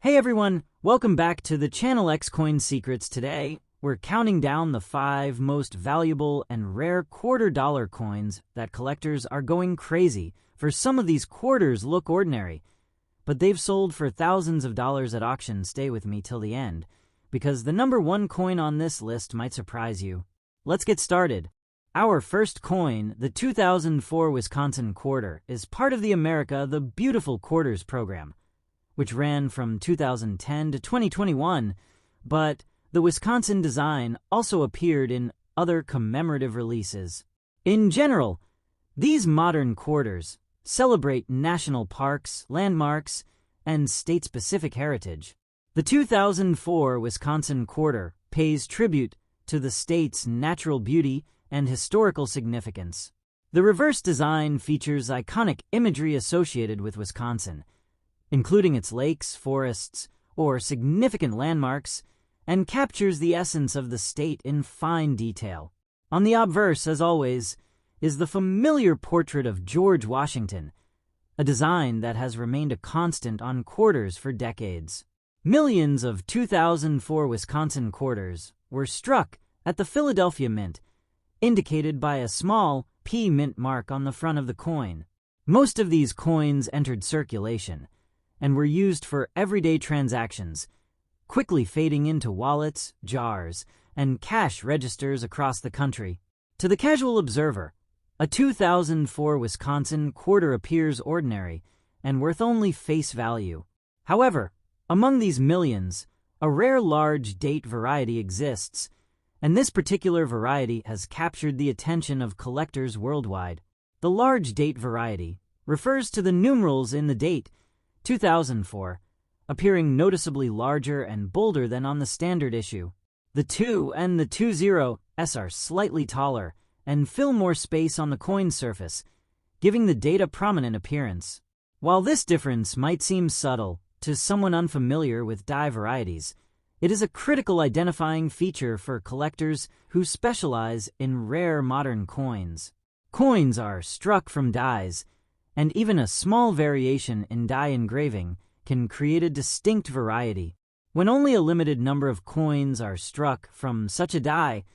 Hey everyone, welcome back to the channel X Coin Secrets. Today, we're counting down the 5 most valuable and rare $quarter coins that collectors are going crazy for. Some of these quarters look ordinary, but they've sold for thousands of dollars at auction. Stay with me till the end, because the number 1 coin on this list might surprise you. Let's get started. Our first coin, the 2004 Wisconsin quarter, is part of the America the Beautiful Quarters program, which ran from 2010 to 2021, but the Wisconsin design also appeared in other commemorative releases. In general, these modern quarters celebrate national parks, landmarks, and state-specific heritage. The 2004 Wisconsin quarter pays tribute to the state's natural beauty and historical significance. The reverse design features iconic imagery associated with Wisconsin, including its lakes, forests, or significant landmarks, and captures the essence of the state in fine detail. On the obverse, as always, is the familiar portrait of George Washington, a design that has remained a constant on quarters for decades. Millions of 2004 Wisconsin quarters were struck at the Philadelphia Mint, indicated by a small P mint mark on the front of the coin. Most of these coins entered circulation and were used for everyday transactions, quickly fading into wallets, jars, and cash registers across the country. To the casual observer, a 2004 Wisconsin quarter appears ordinary and worth only face value. However, among these millions, a rare large date variety exists, and this particular variety has captured the attention of collectors worldwide. The large date variety refers to the numerals in the date 2004, appearing noticeably larger and bolder than on the standard issue. The 2 and the 20s are slightly taller and fill more space on the coin surface, giving the date a prominent appearance. While this difference might seem subtle to someone unfamiliar with die varieties, it is a critical identifying feature for collectors who specialize in rare modern coins. Coins are struck from dies, and even a small variation in die engraving can create a distinct variety. When only a limited number of coins are struck from such a die,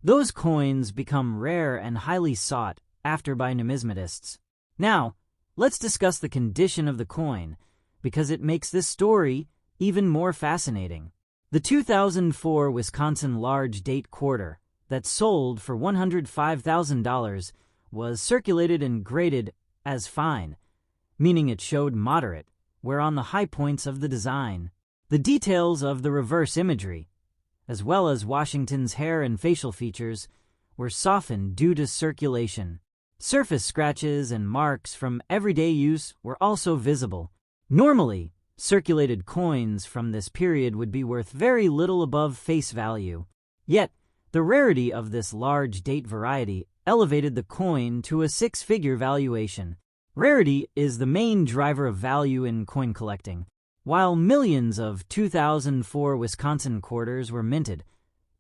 those coins become rare and highly sought after by numismatists. Now, let's discuss the condition of the coin, because it makes this story even more fascinating. The 2004 Wisconsin large date quarter that sold for $105,000 was circulated and graded as fine, meaning it showed moderate, where on the high points of the design, the details of the reverse imagery, as well as Washington's hair and facial features, were softened due to circulation. Surface scratches and marks from everyday use were also visible. Normally, circulated coins from this period would be worth very little above face value. Yet, the rarity of this large date variety elevated the coin to a 6-figure valuation. Rarity is the main driver of value in coin collecting. While millions of 2004 Wisconsin quarters were minted,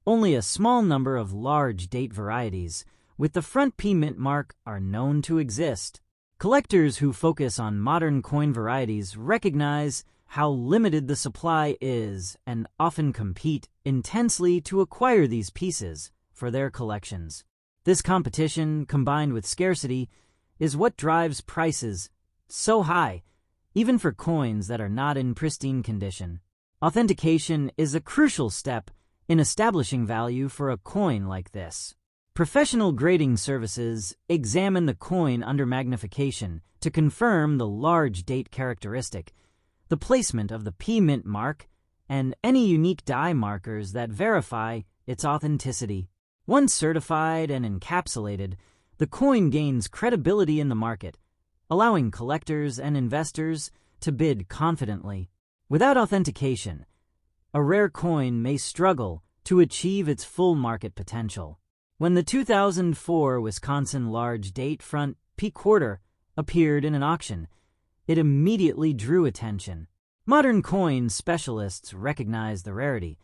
only a small number of large date varieties with the front P mint mark are known to exist. Collectors who focus on modern coin varieties recognize how limited the supply is and often compete intensely to acquire these pieces for their collections. This competition, combined with scarcity, is what drives prices so high, even for coins that are not in pristine condition. Authentication is a crucial step in establishing value for a coin like this. Professional grading services examine the coin under magnification to confirm the large date characteristic, the placement of the P mint mark, and any unique die markers that verify its authenticity. Once certified and encapsulated, the coin gains credibility in the market, allowing collectors and investors to bid confidently. Without authentication, a rare coin may struggle to achieve its full market potential. When the 2004 Wisconsin large date front P quarter appeared in an auction, it immediately drew attention. Modern coin specialists recognized the rarity,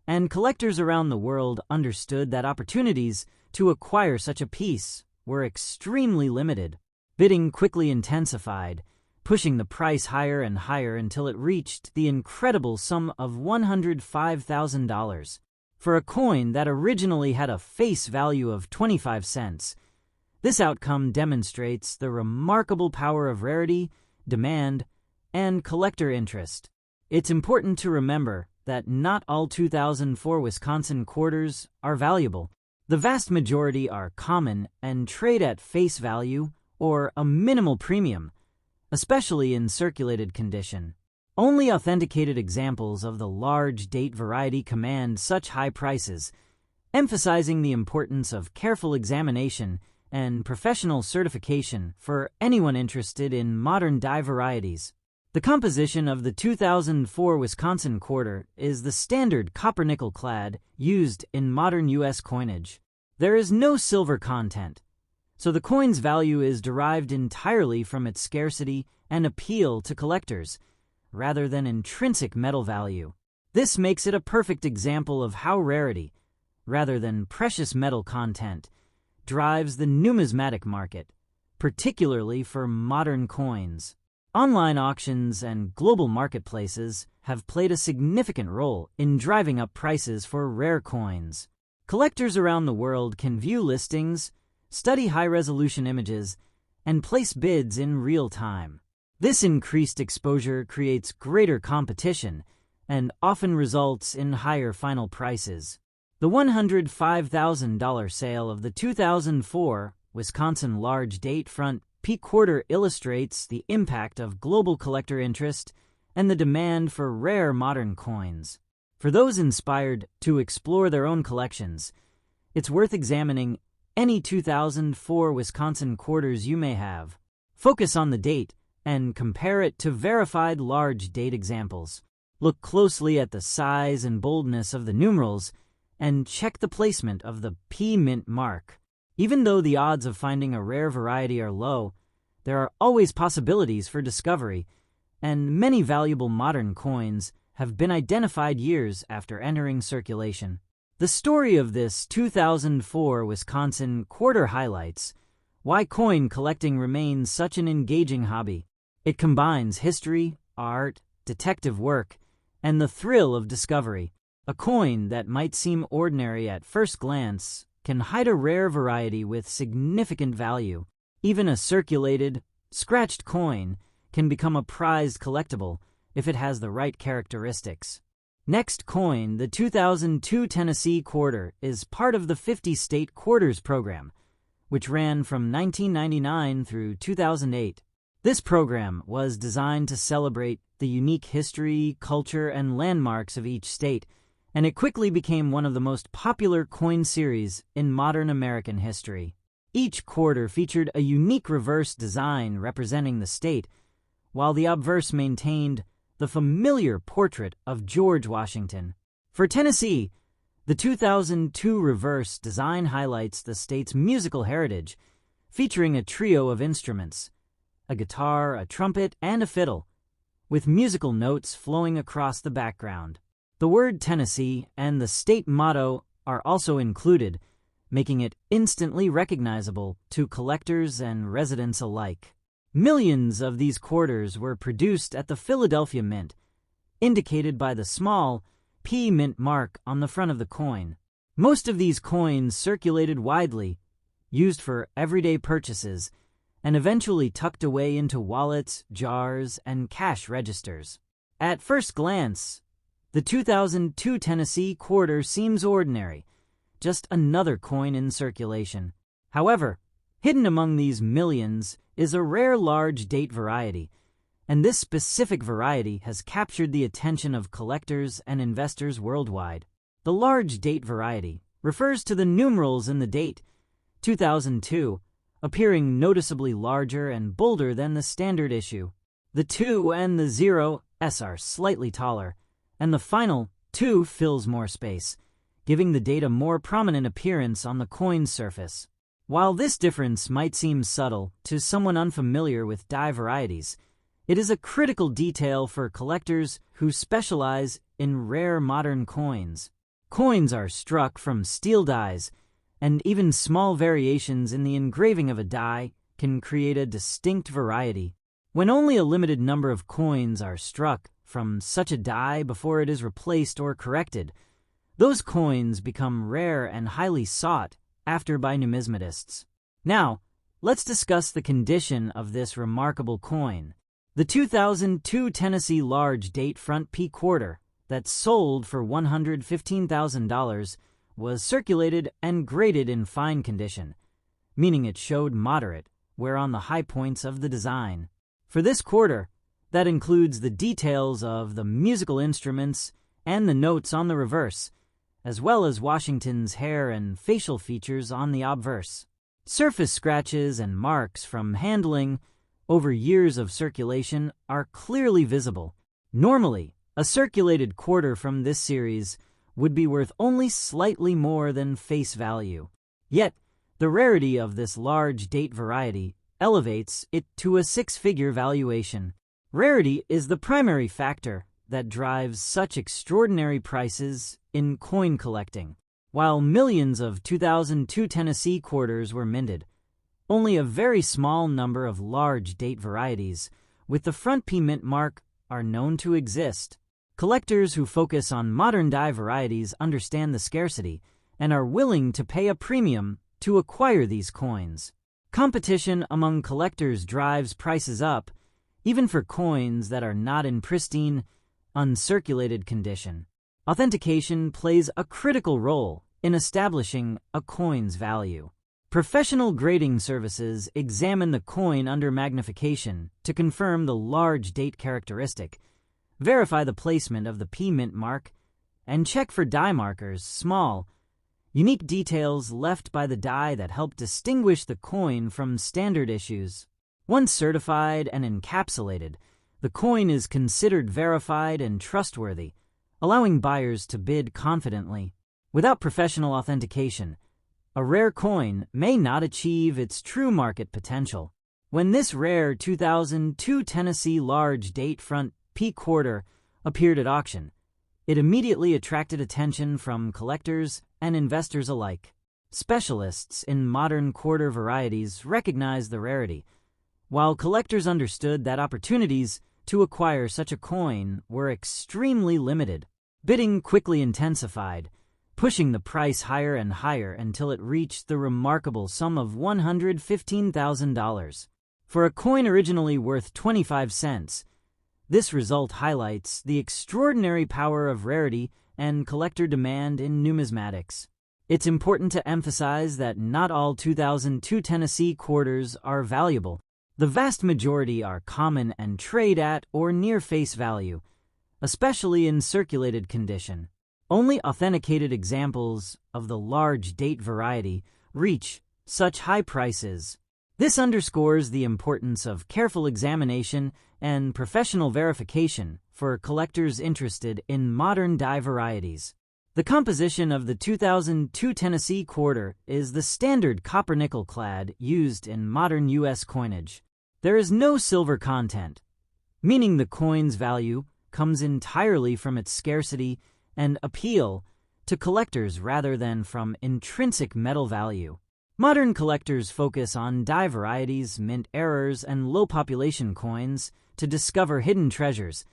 and collectors around the world understood that opportunities to acquire such a piece were extremely limited. Bidding quickly intensified, pushing the price higher and higher until it reached the incredible sum of $105,000 for a coin that originally had a face value of 25 cents. This outcome demonstrates the remarkable power of rarity, demand, and collector interest. It's important to remember that not all 2004 Wisconsin quarters are valuable. The vast majority are common and trade at face value or a minimal premium, especially in circulated condition. Only authenticated examples of the large date variety command such high prices, emphasizing the importance of careful examination and professional certification for anyone interested in modern die varieties. The composition of the 2004 Wisconsin quarter is the standard copper-nickel clad used in modern U.S. coinage. There is no silver content, so the coin's value is derived entirely from its scarcity and appeal to collectors, rather than intrinsic metal value. This makes it a perfect example of how rarity, rather than precious metal content, drives the numismatic market, particularly for modern coins. Online auctions and global marketplaces have played a significant role in driving up prices for rare coins. Collectors around the world can view listings, study high-resolution images, and place bids in real time. This increased exposure creates greater competition and often results in higher final prices. The $105,000 sale of the 2004 Wisconsin large date front P quarter illustrates the impact of global collector interest and the demand for rare modern coins. For those inspired to explore their own collections, it's worth examining any 2004 Wisconsin quarters you may have. Focus on the date and compare it to verified large date examples. Look closely at the size and boldness of the numerals and check the placement of the P mint mark. Even though the odds of finding a rare variety are low, there are always possibilities for discovery, and many valuable modern coins have been identified years after entering circulation. The story of this 2004 Wisconsin quarter highlights why coin collecting remains such an engaging hobby. It combines history, art, detective work, and the thrill of discovery. A coin that might seem ordinary at first glance can hide a rare variety with significant value. Even a circulated, scratched coin can become a prized collectible if it has the right characteristics. Next coin, the 2002 Tennessee quarter, is part of the 50-state quarters program, which ran from 1999 through 2008. This program was designed to celebrate the unique history, culture, and landmarks of each state, and it quickly became one of the most popular coin series in modern American history. Each quarter featured a unique reverse design representing the state, while the obverse maintained the familiar portrait of George Washington. For Tennessee, the 2002 reverse design highlights the state's musical heritage, featuring a trio of instruments, a guitar, a trumpet, and a fiddle, with musical notes flowing across the background. The word Tennessee and the state motto are also included, making it instantly recognizable to collectors and residents alike. Millions of these quarters were produced at the Philadelphia Mint, indicated by the small P mint mark on the front of the coin. Most of these coins circulated widely, used for everyday purchases, and eventually tucked away into wallets, jars, and cash registers. At first glance, the 2002 Tennessee quarter seems ordinary, just another coin in circulation. However, hidden among these millions is a rare large date variety, and this specific variety has captured the attention of collectors and investors worldwide. The large date variety refers to the numerals in the date, 2002, appearing noticeably larger and bolder than the standard issue. The 2 and the 0s are slightly taller, and the final 2 fills more space, giving the date a more prominent appearance on the coin's surface. While this difference might seem subtle to someone unfamiliar with die varieties, it is a critical detail for collectors who specialize in rare modern coins. Coins are struck from steel dies, and even small variations in the engraving of a die can create a distinct variety. When only a limited number of coins are struck from such a die before it is replaced or corrected, those coins become rare and highly sought after by numismatists. Now, let's discuss the condition of this remarkable coin. The 2002 Tennessee large date front P quarter that sold for $115,000 was circulated and graded in fine condition, meaning it showed moderate wear on the high points of the design. For this quarter, that includes the details of the musical instruments and the notes on the reverse, as well as Washington's hair and facial features on the obverse. Surface scratches and marks from handling over years of circulation are clearly visible. Normally, a circulated quarter from this series would be worth only slightly more than face value. Yet, the rarity of this large date variety elevates it to a six-figure valuation. Rarity is the primary factor that drives such extraordinary prices in coin collecting. While millions of 2002 Tennessee quarters were minted, only a very small number of large date varieties with the front P mint mark are known to exist. Collectors who focus on modern die varieties understand the scarcity and are willing to pay a premium to acquire these coins. Competition among collectors drives prices up, even for coins that are not in pristine, uncirculated condition. Authentication plays a critical role in establishing a coin's value. Professional grading services examine the coin under magnification to confirm the large date characteristic, verify the placement of the P mint mark, and check for die markers, small, unique details left by the die that help distinguish the coin from standard issues. Once certified and encapsulated, the coin is considered verified and trustworthy, allowing buyers to bid confidently. Without professional authentication, a rare coin may not achieve its true market potential. When this rare 2002 Tennessee large date front P quarter appeared at auction, it immediately attracted attention from collectors and investors alike. Specialists in modern quarter varieties recognized the rarity, while collectors understood that opportunities to acquire such a coin were extremely limited. Bidding quickly intensified, pushing the price higher and higher until it reached the remarkable sum of $115,000. For a coin originally worth 25 cents, this result highlights the extraordinary power of rarity and collector demand in numismatics. It's important to emphasize that not all 2002 Tennessee quarters are valuable. The vast majority are common and trade at or near face value, especially in circulated condition. Only authenticated examples of the large date variety reach such high prices. This underscores the importance of careful examination and professional verification for collectors interested in modern die varieties. The composition of the 2002 Tennessee quarter is the standard copper-nickel clad used in modern U.S. coinage. There is no silver content, meaning the coin's value comes entirely from its scarcity and appeal to collectors rather than from intrinsic metal value. Modern collectors focus on die varieties, mint errors, and low population coins to discover hidden treasures,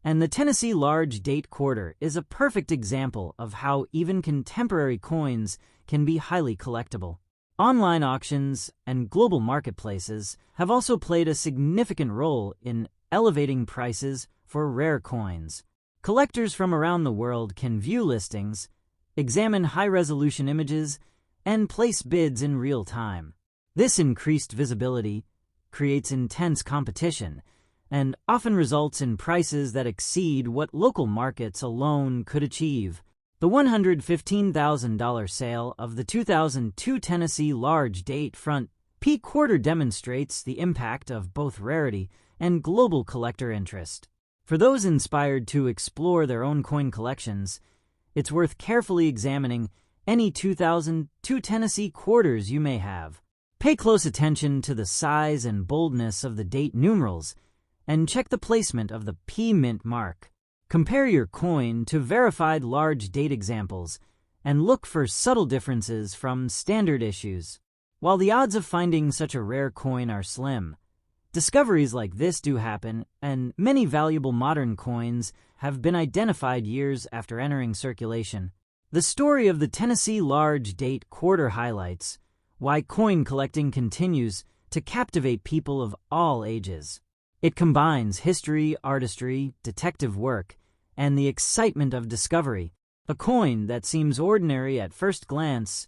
and the Tennessee large date quarter is a perfect example of how even contemporary coins can be highly collectible. Online auctions and global marketplaces have also played a significant role in elevating prices for rare coins. Collectors from around the world can view listings, examine high-resolution images, and place bids in real time. This increased visibility creates intense competition and often results in prices that exceed what local markets alone could achieve. The $115,000 sale of the 2002 Tennessee large date front P quarter demonstrates the impact of both rarity and global collector interest. For those inspired to explore their own coin collections, it's worth carefully examining any 2002 Tennessee quarters you may have. Pay close attention to the size and boldness of the date numerals, and check the placement of the P mint mark. Compare your coin to verified large date examples, and look for subtle differences from standard issues. While the odds of finding such a rare coin are slim, Discoveries like this do happen, and many valuable modern coins have been identified years after entering circulation. The story of the Tennessee large date quarter highlights why coin collecting continues to captivate people of all ages. It combines history, artistry, detective work, and the excitement of discovery. A coin that seems ordinary at first glance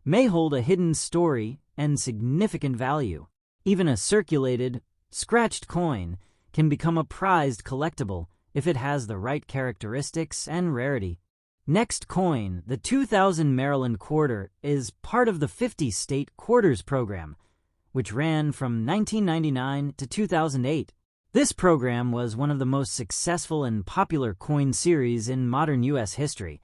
may hold a hidden story and significant value. Even a circulated, scratched coin can become a prized collectible if it has the right characteristics and rarity. Next coin, the 2000 Maryland quarter, is part of the 50 state quarters program, which ran from 1999 to 2008. This program was one of the most successful and popular coin series in modern U.S. history,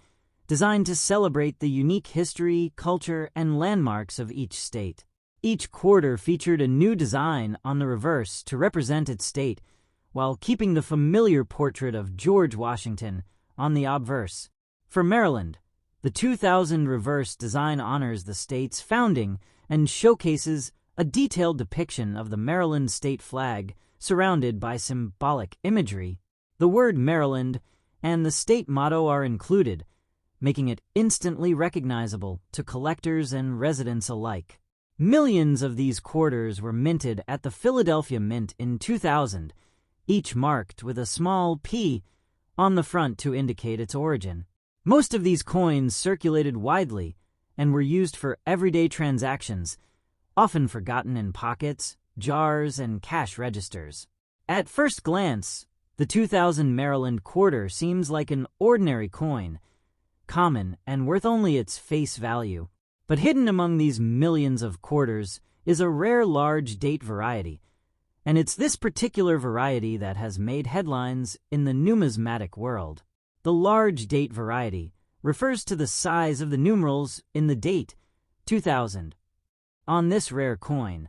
designed to celebrate the unique history, culture, and landmarks of each state. Each quarter featured a new design on the reverse to represent its state, while keeping the familiar portrait of George Washington on the obverse. For Maryland, the 2000 reverse design honors the state's founding and showcases a detailed depiction of the Maryland state flag surrounded by symbolic imagery. The word Maryland and the state motto are included, making it instantly recognizable to collectors and residents alike. Millions of these quarters were minted at the Philadelphia Mint in 2000, each marked with a small P on the front to indicate its origin. Most of these coins circulated widely and were used for everyday transactions, often forgotten in pockets, jars, and cash registers. At first glance, the 2000 Maryland quarter seems like an ordinary coin, common and worth only its face value. But hidden among these millions of quarters is a rare large date variety, and it's this particular variety that has made headlines in the numismatic world. The large date variety refers to the size of the numerals in the date, 2000. On this rare coin,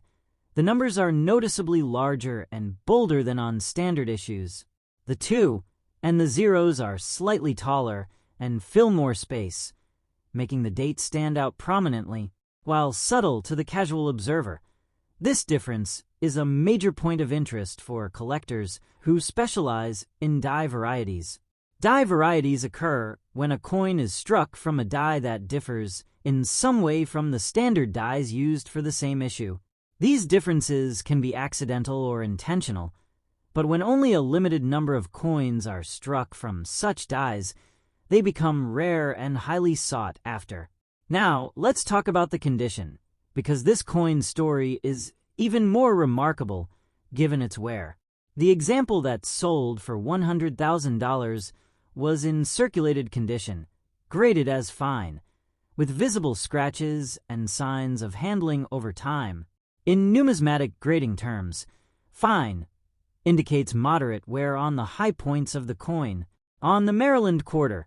the numbers are noticeably larger and bolder than on standard issues. The 2 and the zeros are slightly taller and fill more space, making the date stand out prominently, while subtle to the casual observer. This difference is a major point of interest for collectors who specialize in die varieties. Die varieties occur when a coin is struck from a die that differs in some way from the standard dies used for the same issue. These differences can be accidental or intentional, but when only a limited number of coins are struck from such dies, they become rare and highly sought after. Now, let's talk about the condition, because this coin story is even more remarkable given its wear. The example that sold for $100,000 was in circulated condition, graded as fine, with visible scratches and signs of handling over time. In numismatic grading terms, fine indicates moderate wear on the high points of the coin. On the Maryland quarter,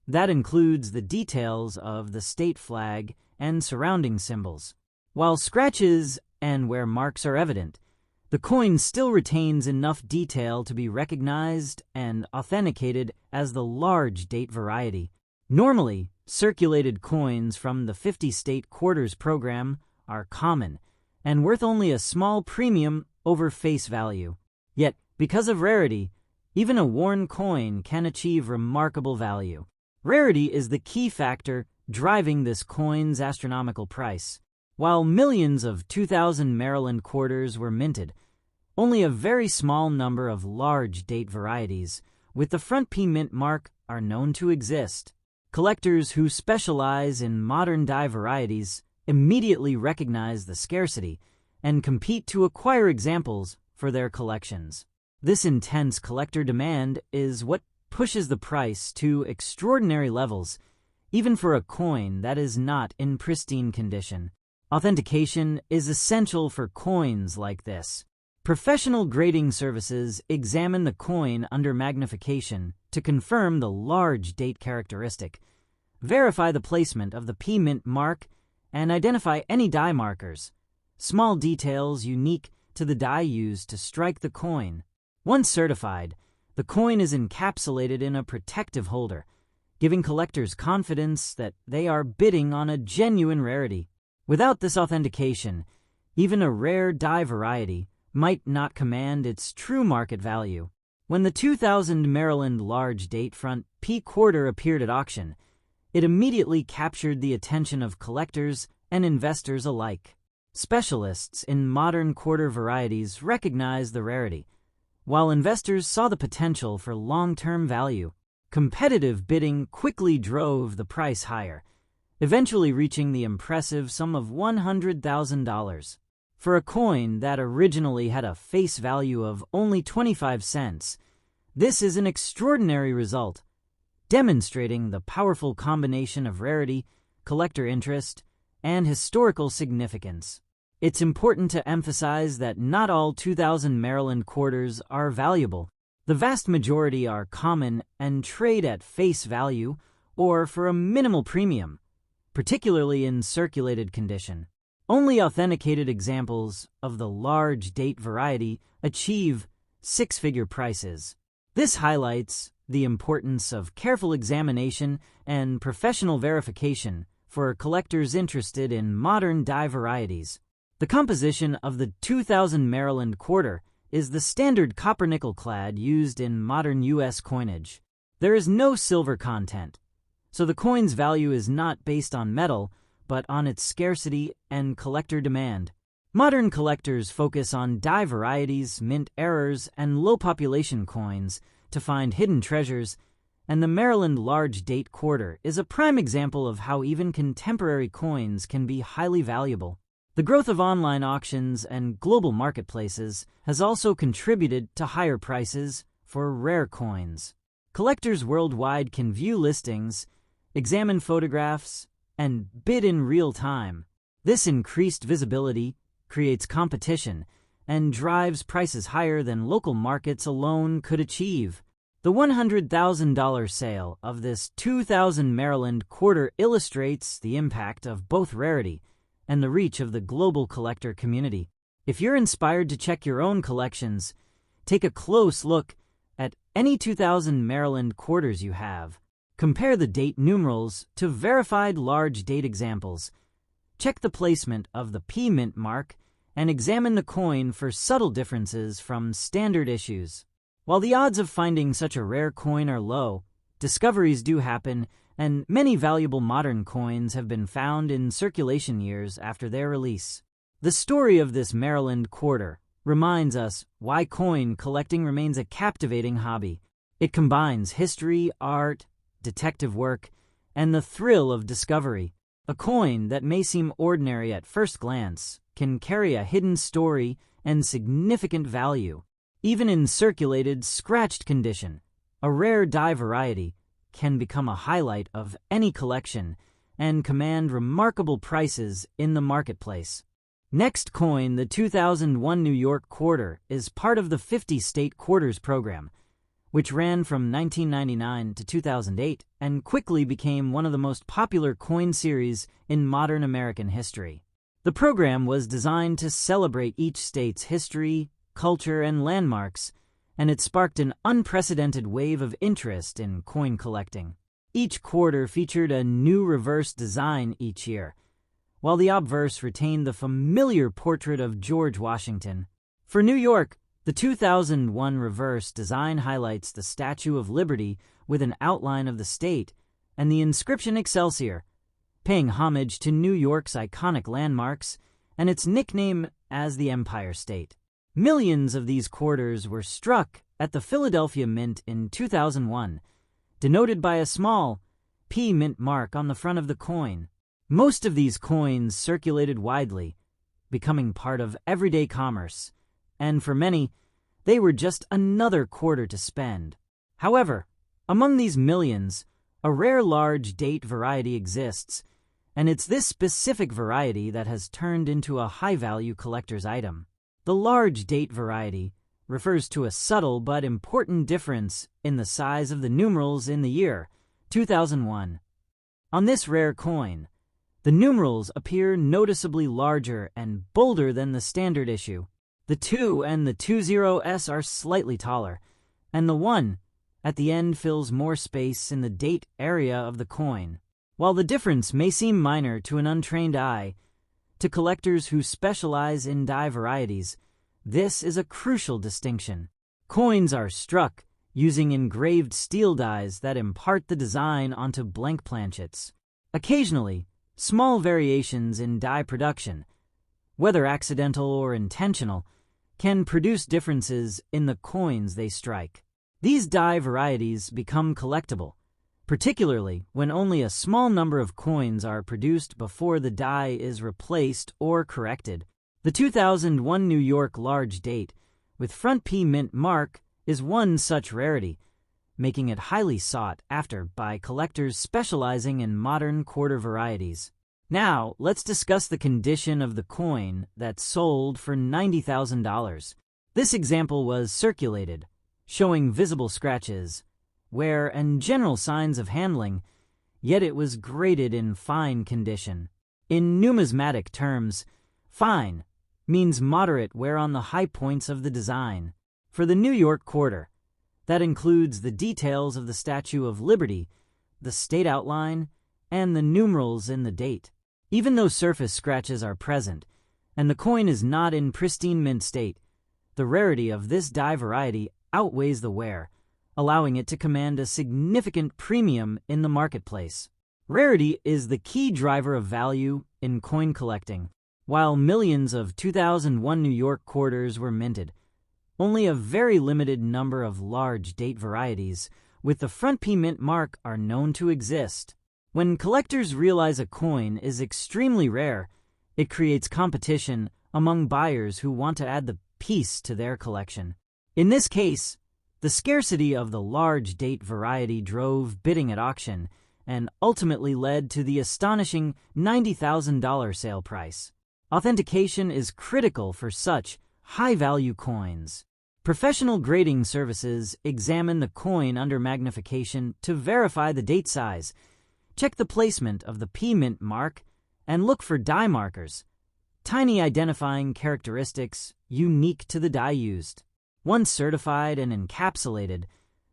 that includes the details of the state flag and surrounding symbols. While scratches and wear marks are evident, the coin still retains enough detail to be recognized and authenticated as the large date variety. Normally, circulated coins from the 50 state quarters program are common and worth only a small premium over face value. Yet, because of rarity, even a worn coin can achieve remarkable value. Rarity is the key factor driving this coin's astronomical price. While millions of 2000 Maryland quarters were minted, only a very small number of large date varieties with the front P mint mark are known to exist. Collectors who specialize in modern die varieties immediately recognize the scarcity and compete to acquire examples for their collections. This intense collector demand is what pushes the price to extraordinary levels, even for a coin that is not in pristine condition. Authentication is essential for coins like this. Professional grading services examine the coin under magnification to confirm the large date characteristic, verify the placement of the P mint mark, and identify any die markers, small details unique to the die used to strike the coin. Once certified, the coin is encapsulated in a protective holder, giving collectors confidence that they are bidding on a genuine rarity. Without this authentication, even a rare die variety might not command its true market value. When the 2000 Maryland large datefront P quarter appeared at auction, it immediately captured the attention of collectors and investors alike. Specialists in modern quarter varieties recognized the rarity, while investors saw the potential for long-term value. Competitive bidding quickly drove the price higher, eventually reaching the impressive sum of $100,000. For a coin that originally had a face value of only 25 cents, this is an extraordinary result, demonstrating the powerful combination of rarity, collector interest, and historical significance. It's important to emphasize that not all 2000 Maryland quarters are valuable. The vast majority are common and trade at face value or for a minimal premium, particularly in circulated condition. Only authenticated examples of the large date variety achieve six-figure prices. This highlights the importance of careful examination and professional verification for collectors interested in modern die varieties. The composition of the 2000 Maryland quarter is the standard copper-nickel clad used in modern U.S. coinage. There is no silver content, so the coin's value is not based on metal, but on its scarcity and collector demand. Modern collectors focus on die varieties, mint errors, and low population coins to find hidden treasures, and the Maryland large date quarter is a prime example of how even contemporary coins can be highly valuable. The growth of online auctions and global marketplaces has also contributed to higher prices for rare coins. Collectors worldwide can view listings, examine photographs, and bid in real time. This increased visibility creates competition and drives prices higher than local markets alone could achieve. The $100,000 sale of this 2000 Maryland quarter illustrates the impact of both rarity and the reach of the global collector community. If you're inspired to check your own collections, take a close look at any 2000 Maryland quarters you have. Compare the date numerals to verified large date examples. Check the placement of the P mint mark and examine the coin for subtle differences from standard issues. While the odds of finding such a rare coin are low, discoveries do happen, and many valuable modern coins have been found in circulation years after their release. The story of this Maryland quarter reminds us why coin collecting remains a captivating hobby. It combines history, art, detective work, and the thrill of discovery. A coin that may seem ordinary at first glance can carry a hidden story and significant value. Even in circulated, scratched condition, a rare die variety can become a highlight of any collection and command remarkable prices in the marketplace. Next coin, the 2001 New York quarter, is part of the 50 State Quarters program, which ran from 1999 to 2008 and quickly became one of the most popular coin series in modern American history. The program was designed to celebrate each state's history, culture, and landmarks, and it sparked an unprecedented wave of interest in coin collecting. Each quarter featured a new reverse design each year, while the obverse retained the familiar portrait of George Washington. For New York, the 2001 reverse design highlights the Statue of Liberty with an outline of the state and the inscription Excelsior, paying homage to New York's iconic landmarks and its nickname as the Empire State. Millions of these quarters were struck at the Philadelphia Mint in 2001, denoted by a small P mint mark on the front of the coin. Most of these coins circulated widely, becoming part of everyday commerce, and for many, they were just another quarter to spend. However, among these millions, a rare large date variety exists, and it's this specific variety that has turned into a high-value collector's item. The large date variety refers to a subtle but important difference in the size of the numerals in the year 2001. On this rare coin, the numerals appear noticeably larger and bolder than the standard issue. The 2 and the 20s are slightly taller, and the 1 at the end fills more space in the date area of the coin. While the difference may seem minor to an untrained eye, to collectors who specialize in die varieties, This is a crucial distinction. Coins are struck using engraved steel dies that impart the design onto blank planchets. Occasionally, small variations in die production, whether accidental or intentional, can produce differences in the coins they strike. These die varieties become collectible, particularly when only a small number of coins are produced before the die is replaced or corrected. The 2001 New York large date with front P mint mark is one such rarity, making it highly sought after by collectors specializing in modern quarter varieties. Now, let's discuss the condition of the coin that sold for $90,000. This example was circulated, showing visible scratches, wear, and general signs of handling, yet it was graded in fine condition. In numismatic terms, fine means moderate wear on the high points of the design. For the New York quarter, that includes the details of the Statue of Liberty, the state outline, and the numerals in the date. Even though surface scratches are present, and the coin is not in pristine mint state, the rarity of this die variety outweighs the wear, allowing it to command a significant premium in the marketplace. Rarity is the key driver of value in coin collecting. While millions of 2001 New York quarters were minted, only a very limited number of large date varieties with the front P mint mark are known to exist. When collectors realize a coin is extremely rare, it creates competition among buyers who want to add the piece to their collection. In this case, the scarcity of the large date variety drove bidding at auction and ultimately led to the astonishing $90,000 sale price. Authentication is critical for such high-value coins. Professional grading services examine the coin under magnification to verify the date size, check the placement of the P mint mark, and look for die markers, tiny identifying characteristics unique to the die used. Once certified and encapsulated,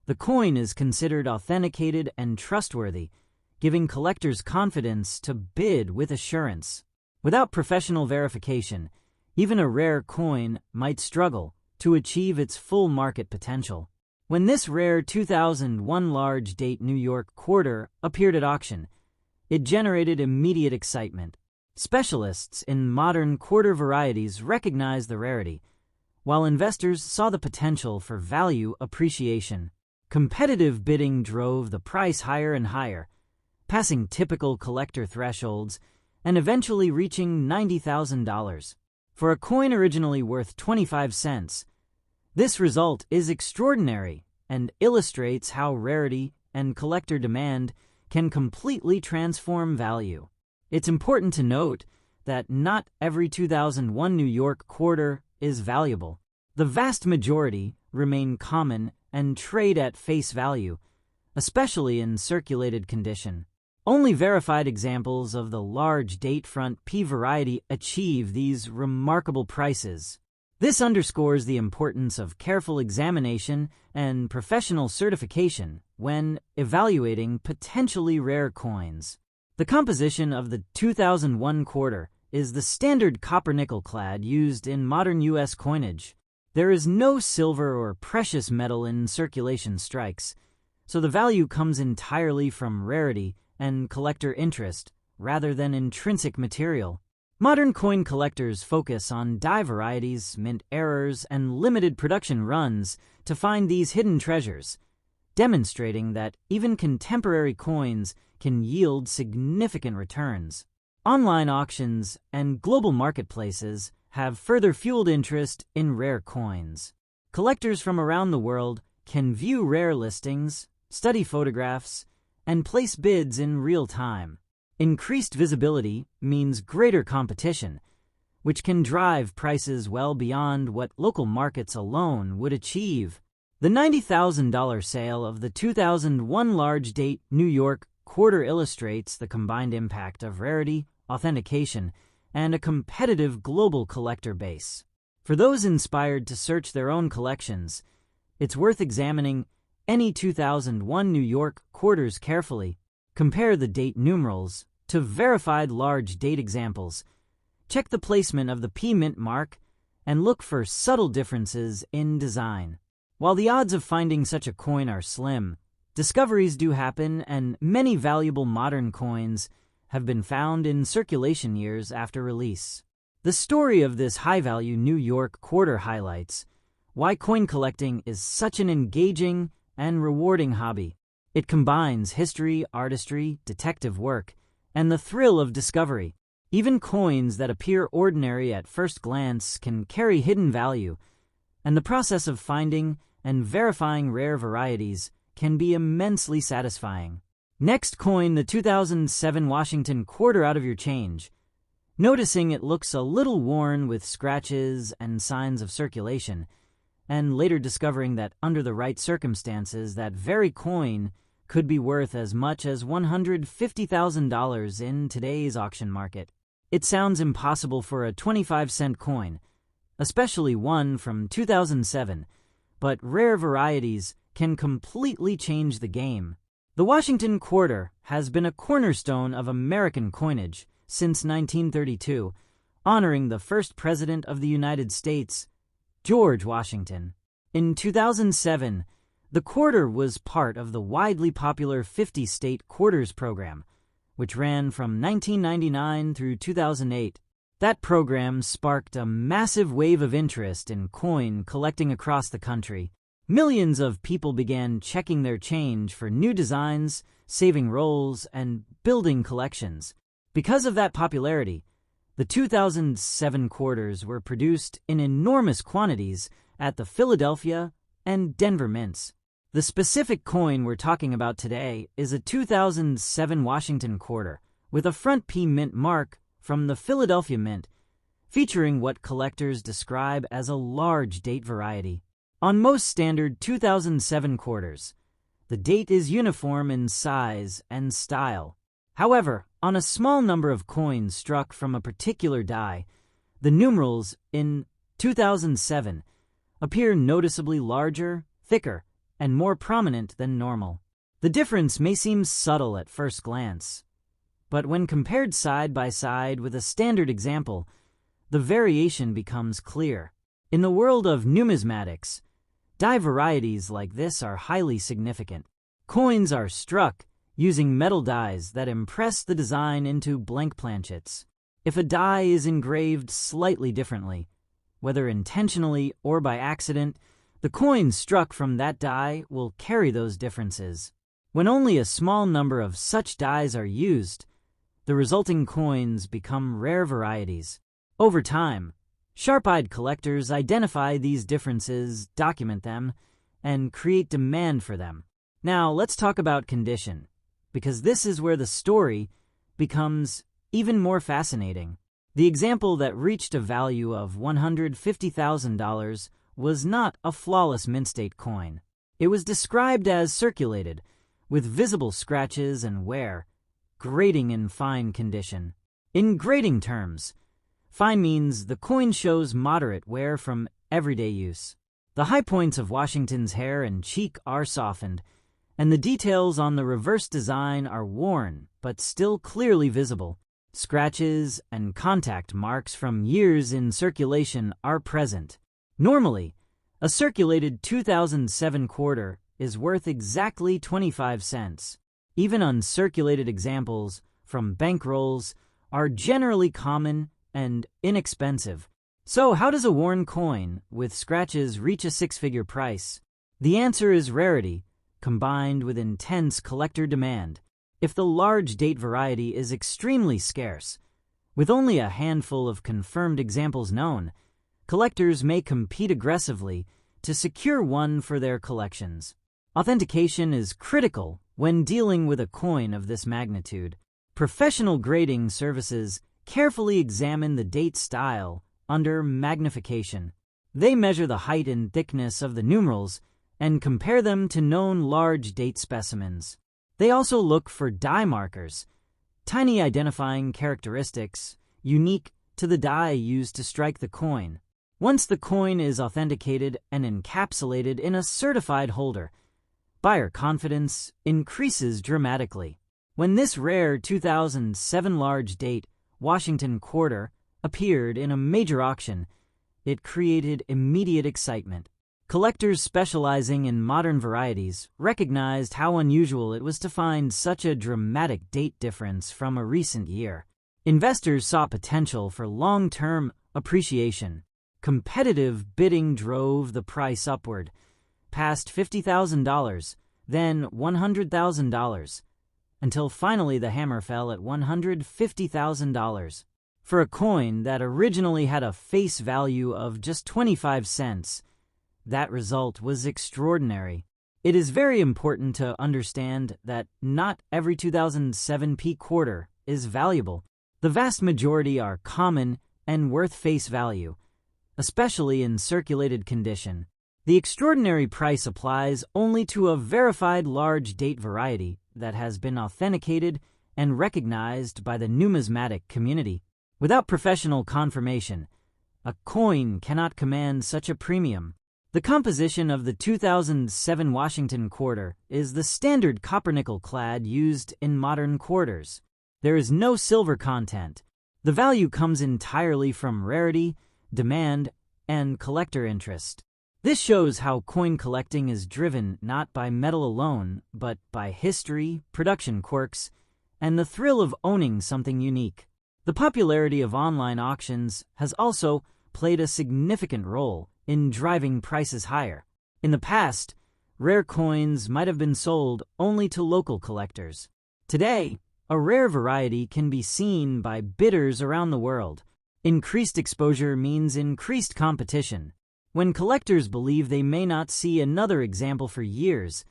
the coin is considered authenticated and trustworthy, giving collectors confidence to bid with assurance. Without professional verification, even a rare coin might struggle to achieve its full market potential. When this rare 2001 large date New York quarter appeared at auction, it generated immediate excitement. Specialists in modern quarter varieties recognized the rarity, while investors saw the potential for value appreciation. Competitive bidding drove the price higher and higher, passing typical collector thresholds and eventually reaching $90,000. For a coin originally worth 25 cents, this result is extraordinary and illustrates how rarity and collector demand can completely transform value. It's important to note that not every 2001 New York quarter is valuable. The vast majority remain common and trade at face value, especially in circulated condition. Only verified examples of the large date front P variety achieve these remarkable prices. This underscores the importance of careful examination and professional certification when evaluating potentially rare coins. The composition of the 2001 quarter is the standard copper-nickel clad used in modern U.S. coinage. There is no silver or precious metal in circulation strikes, so the value comes entirely from rarity and collector interest rather than intrinsic material. Modern coin collectors focus on die varieties, mint errors, and limited production runs to find these hidden treasures, demonstrating that even contemporary coins can yield significant returns. Online auctions and global marketplaces have further fueled interest in rare coins. Collectors from around the world can view rare listings, study photographs, and place bids in real time. Increased visibility means greater competition, which can drive prices well beyond what local markets alone would achieve. The $90,000 sale of the 2001 large date New York quarter illustrates the combined impact of rarity, authentication, and a competitive global collector base. For those inspired to search their own collections, it's worth examining any 2001 New York quarters carefully. Compare the date numerals to verified large date examples. Check the placement of the P mint mark and look for subtle differences in design. While the odds of finding such a coin are slim, discoveries do happen, and many valuable modern coins have been found in circulation years after release. The story of this high-value New York quarter highlights why coin collecting is such an engaging and rewarding hobby. It combines history, artistry, detective work, and the thrill of discovery. Even coins that appear ordinary at first glance can carry hidden value, and the process of finding and verifying rare varieties can be immensely satisfying. Next, coin the 2007 Washington quarter out of your change. Noticing it looks a little worn with scratches and signs of circulation, and later discovering that under the right circumstances that very coin could be worth as much as $150,000 in today's auction market. It sounds impossible for a 25-cent coin, especially one from 2007, but rare varieties can completely change the game. The Washington quarter has been a cornerstone of American coinage since 1932, honoring the first president of the United States, George Washington. In 2007, the quarter was part of the widely popular 50-state quarters program, which ran from 1999 through 2008. That program sparked a massive wave of interest in coin collecting across the country. Millions of people began checking their change for new designs, saving rolls, and building collections. Because of that popularity, the 2007 quarters were produced in enormous quantities at the Philadelphia and Denver mints. The specific coin we're talking about today is a 2007 Washington quarter with a front P mint mark from the Philadelphia Mint, featuring what collectors describe as a large date variety. On most standard 2007 quarters, the date is uniform in size and style. However, on a small number of coins struck from a particular die, the numerals in 2007 appear noticeably larger, thicker, and more prominent than normal. The difference may seem subtle at first glance, but when compared side by side with a standard example, the variation becomes clear. In the world of numismatics, die varieties like this are highly significant. Coins are struck using metal dies that impress the design into blank planchets. If a die is engraved slightly differently, whether intentionally or by accident, the coins struck from that die will carry those differences. When only a small number of such dies are used, the resulting coins become rare varieties. Over time, sharp-eyed collectors identify these differences, document them, and create demand for them. Now, let's talk about condition, because this is where the story becomes even more fascinating. The example that reached a value of $150,000 was not a flawless mint state coin. It was described as circulated, with visible scratches and wear, grading in fine condition. In grading terms, fine means the coin shows moderate wear from everyday use. The high points of Washington's hair and cheek are softened, and the details on the reverse design are worn but still clearly visible. Scratches and contact marks from years in circulation are present. Normally, a circulated 2007 quarter is worth exactly 25 cents. Even uncirculated examples from bankrolls are generally common and inexpensive. So how does a worn coin with scratches reach a six-figure price? The answer is rarity, combined with intense collector demand. If the large date variety is extremely scarce, with only a handful of confirmed examples known, collectors may compete aggressively to secure one for their collections. Authentication is critical when dealing with a coin of this magnitude. Professional grading services carefully examine the date style under magnification. They measure the height and thickness of the numerals and compare them to known large date specimens. They also look for die markers, tiny identifying characteristics unique to the die used to strike the coin. Once the coin is authenticated and encapsulated in a certified holder, buyer confidence increases dramatically. When this rare 2007 large date Washington quarter appeared in a major auction, it created immediate excitement. Collectors specializing in modern varieties recognized how unusual it was to find such a dramatic date difference from a recent year. Investors saw potential for long-term appreciation. Competitive bidding drove the price upward, past $50,000, then $100,000, until finally the hammer fell at $150,000. For a coin that originally had a face value of just 25 cents, that result was extraordinary. It is very important to understand that not every 2007 P quarter is valuable. The vast majority are common and worth face value, especially in circulated condition. The extraordinary price applies only to a verified large date variety that has been authenticated and recognized by the numismatic community. Without professional confirmation, a coin cannot command such a premium. The composition of the 2007 Washington quarter is the standard copper-nickel clad used in modern quarters. There is no silver content. The value comes entirely from rarity, demand, and collector interest. This shows how coin collecting is driven not by metal alone, but by history, production quirks, and the thrill of owning something unique. The popularity of online auctions has also played a significant role in driving prices higher. In the past, rare coins might have been sold only to local collectors. Today, a rare variety can be seen by bidders around the world. Increased exposure means increased competition. When collectors believe they may not see another example for years,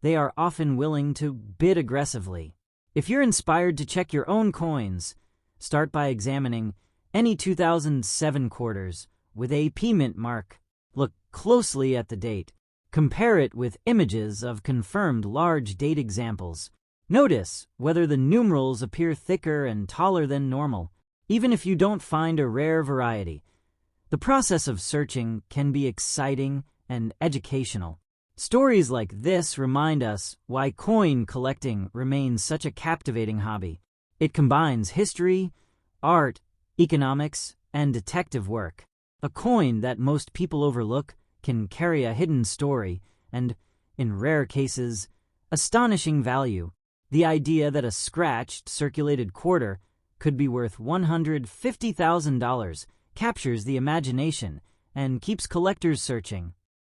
they are often willing to bid aggressively. If you're inspired to check your own coins, start by examining any 2007 quarters with a P-mint mark. Look closely at the date. Compare it with images of confirmed large date examples. Notice whether the numerals appear thicker and taller than normal. Even if you don't find a rare variety, the process of searching can be exciting and educational. Stories like this remind us why coin collecting remains such a captivating hobby. It combines history, art, economics, and detective work. A coin that most people overlook can carry a hidden story and, in rare cases, astonishing value. The idea that a scratched, circulated quarter could be worth $150,000 captures the imagination and keeps collectors searching.